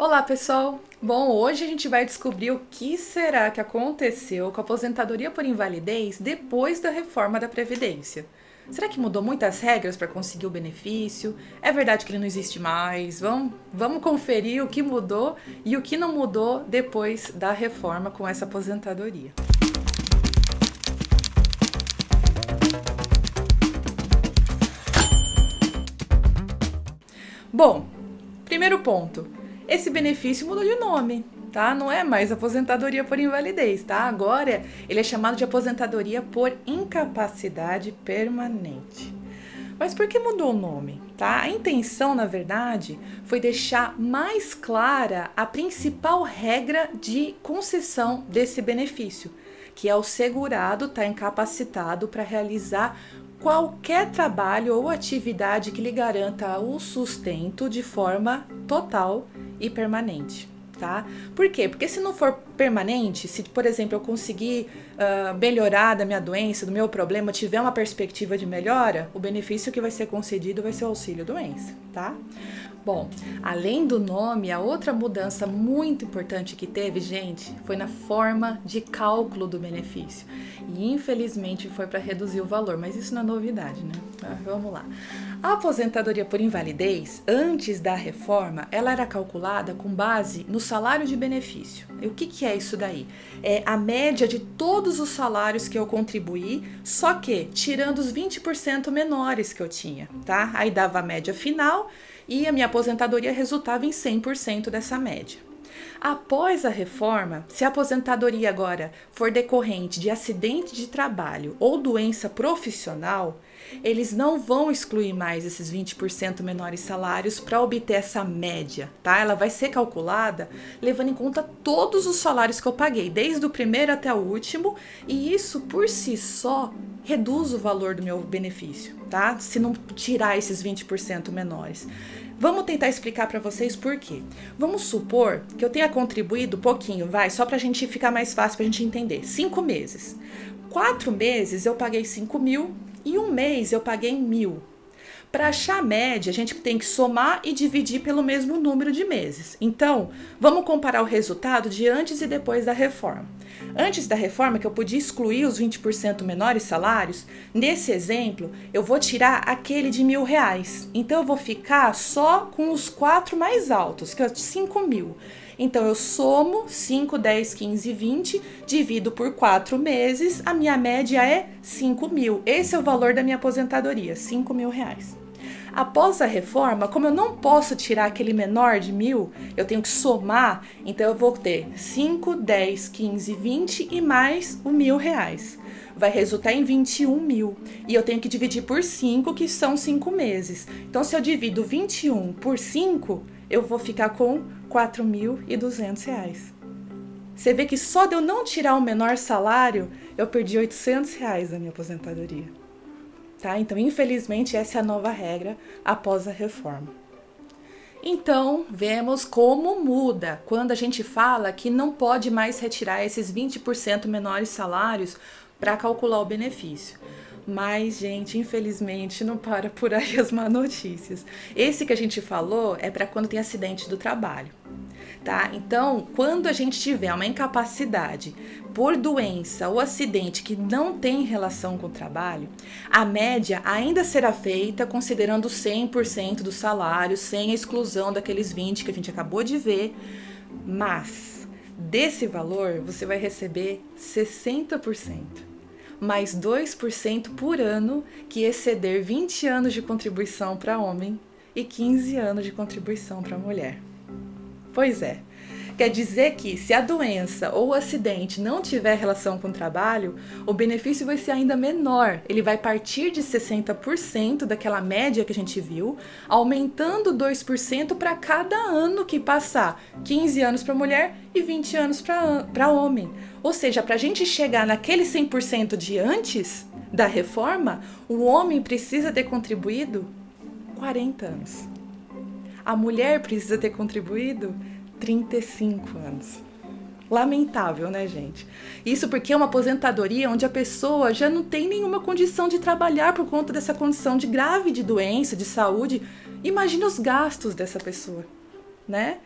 Olá, pessoal! Bom, hoje a gente vai descobrir o que será que aconteceu com a aposentadoria por invalidez depois da reforma da Previdência. Será que mudou muitas regras para conseguir o benefício? É verdade que ele não existe mais? Vamos conferir o que mudou e o que não mudou depois da reforma com essa aposentadoria. Bom, primeiro ponto. Esse benefício mudou de nome, tá? Não é mais aposentadoria por invalidez, tá? Agora ele é chamado de aposentadoria por incapacidade permanente. Mas por que mudou o nome, tá? A intenção, na verdade, foi deixar mais clara a principal regra de concessão desse benefício, que é o segurado estar incapacitado para realizar qualquer trabalho ou atividade que lhe garanta o sustento de forma total e permanente, tá? Por quê? Porque se não for permanente, se, por exemplo, eu conseguir melhorar da minha doença, do meu problema, tiver uma perspectiva de melhora, o benefício que vai ser concedido vai ser o auxílio-doença, tá? Bom, além do nome, a outra mudança muito importante que teve, gente, foi na forma de cálculo do benefício. E infelizmente foi para reduzir o valor, mas isso não é novidade, né? Vamos lá. A aposentadoria por invalidez, antes da reforma, ela era calculada com base no salário de benefício. E o que é isso daí? É a média de todos os salários que eu contribuí, só que tirando os 20% menores que eu tinha, tá? Aí dava a média final e a minha aposentadoria resultava em 100% dessa média. Após a reforma, se a aposentadoria agora for decorrente de acidente de trabalho ou doença profissional, eles não vão excluir mais esses 20% menores salários para obter essa média, tá? Ela vai ser calculada levando em conta todos os salários que eu paguei, desde o primeiro até o último, e isso por si só reduz o valor do meu benefício, tá? Se não tirar esses 20% menores. Vamos tentar explicar para vocês por quê. Vamos supor que eu tenha contribuído pouquinho, só para a gente ficar mais fácil para a gente entender. 5 meses. 4 meses eu paguei 5 mil e 1 mês eu paguei 1.000. Para achar a média, a gente tem que somar e dividir pelo mesmo número de meses. Então, vamos comparar o resultado de antes e depois da reforma. Antes da reforma, que eu podia excluir os 20% menores salários, nesse exemplo, eu vou tirar aquele de R$1.000. Então, eu vou ficar só com os 4 mais altos, que é 5 mil. Então, eu somo 5, 10, 15, 20, divido por 4 meses, a minha média é 5 mil. Esse é o valor da minha aposentadoria, R$5.000. Após a reforma, como eu não posso tirar aquele menor de 1.000, eu tenho que somar, então eu vou ter 5, 10, 15, 20 e mais o R$1.000. Vai resultar em 21 mil. E eu tenho que dividir por 5, que são 5 meses. Então, se eu divido 21 por 5, eu vou ficar com R$4.200. Você vê que só de eu não tirar o menor salário, eu perdi R$800 da minha aposentadoria. Tá? Então, infelizmente, essa é a nova regra após a reforma. Então, vemos como muda quando a gente fala que não pode mais retirar esses 20% menores salários para calcular o benefício. Mas, gente, infelizmente, não para por aí as má notícias. Esse que a gente falou é para quando tem acidente do trabalho, tá? Então, quando a gente tiver uma incapacidade por doença ou acidente que não tem relação com o trabalho, a média ainda será feita considerando 100% do salário, sem a exclusão daqueles 20% que a gente acabou de ver, mas desse valor você vai receber 60%. Mais 2% por ano que exceder 20 anos de contribuição para homem e 15 anos de contribuição para mulher. Pois é, quer dizer que se a doença ou o acidente não tiver relação com o trabalho, o benefício vai ser ainda menor. Ele vai partir de 60% daquela média que a gente viu, aumentando 2% para cada ano que passar. 15 anos para mulher e 20 anos para homem. Ou seja, para a gente chegar naquele 100% de antes da reforma, o homem precisa ter contribuído 40 anos. A mulher precisa ter contribuído 35 anos. Lamentável, né, gente? Isso porque é uma aposentadoria onde a pessoa já não tem nenhuma condição de trabalhar por conta dessa condição de grave de doença, de saúde. Imagina os gastos dessa pessoa, né?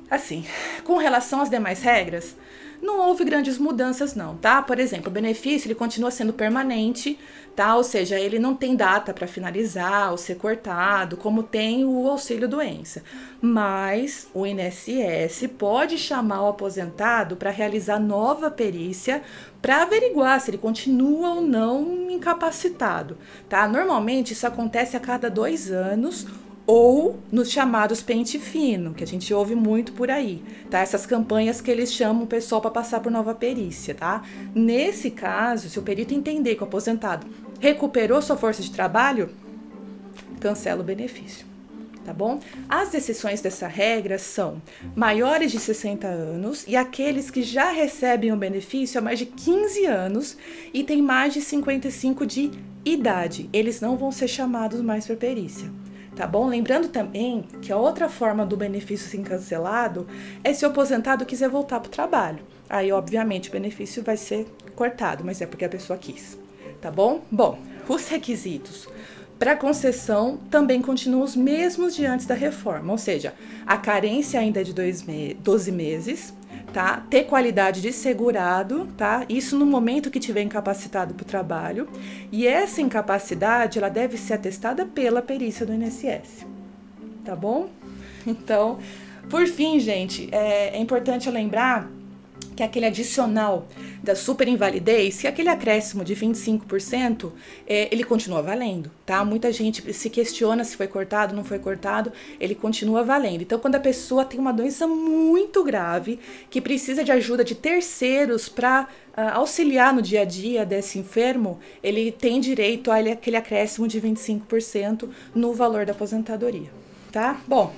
Assim, com relação às demais regras, não houve grandes mudanças não, tá? Por exemplo, o benefício ele continua sendo permanente, tá? Ou seja, ele não tem data para finalizar ou ser cortado, como tem o auxílio-doença. Mas o INSS pode chamar o aposentado para realizar nova perícia para averiguar se ele continua ou não incapacitado, tá? Normalmente isso acontece a cada 2 anos, ou nos chamados pente fino, que a gente ouve muito por aí, tá? Essas campanhas que eles chamam o pessoal para passar por nova perícia, tá? Nesse caso, se o perito entender que o aposentado recuperou sua força de trabalho, cancela o benefício, tá bom? As exceções dessa regra são maiores de 60 anos e aqueles que já recebem o benefício há mais de 15 anos e têm mais de 55 de idade. Eles não vão ser chamados mais para perícia. Tá bom? Lembrando também que a outra forma do benefício ser cancelado é se o aposentado quiser voltar para o trabalho. Aí, obviamente, o benefício vai ser cortado, mas é porque a pessoa quis. Tá bom? Bom, os requisitos para concessão também continuam os mesmos de antes da reforma, ou seja, a carência ainda é de 12 meses, tá? Ter qualidade de segurado, tá? Isso no momento que tiver incapacitado para o trabalho. E essa incapacidade, ela deve ser atestada pela perícia do INSS, tá bom? Então, por fim, gente, é importante lembrar que aquele adicional da superinvalidez, que aquele acréscimo de 25%, ele continua valendo, tá? Muita gente se questiona se foi cortado, não foi cortado, ele continua valendo. Então, quando a pessoa tem uma doença muito grave, que precisa de ajuda de terceiros para auxiliar no dia a dia desse enfermo, ele tem direito a aquele acréscimo de 25% no valor da aposentadoria, tá? Bom,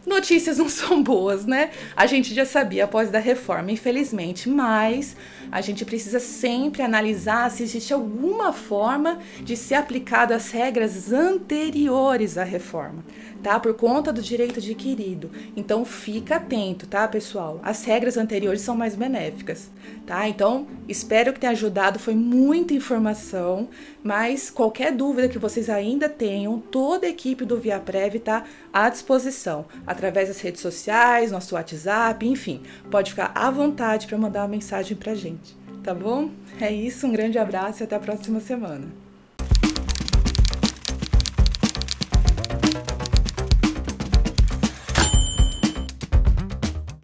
notícias não são boas, né? A gente já sabia após da reforma, infelizmente, mas a gente precisa sempre analisar se existe alguma forma de ser aplicado as regras anteriores à reforma, tá? Por conta do direito adquirido. Então, fica atento, tá, pessoal? As regras anteriores são mais benéficas, tá? Então, espero que tenha ajudado, foi muita informação, mas qualquer dúvida que vocês ainda tenham, toda a equipe do ViaPrev tá à disposição, através das redes sociais, nosso WhatsApp, enfim, pode ficar à vontade para mandar uma mensagem pra gente, tá bom? É isso, um grande abraço e até a próxima semana.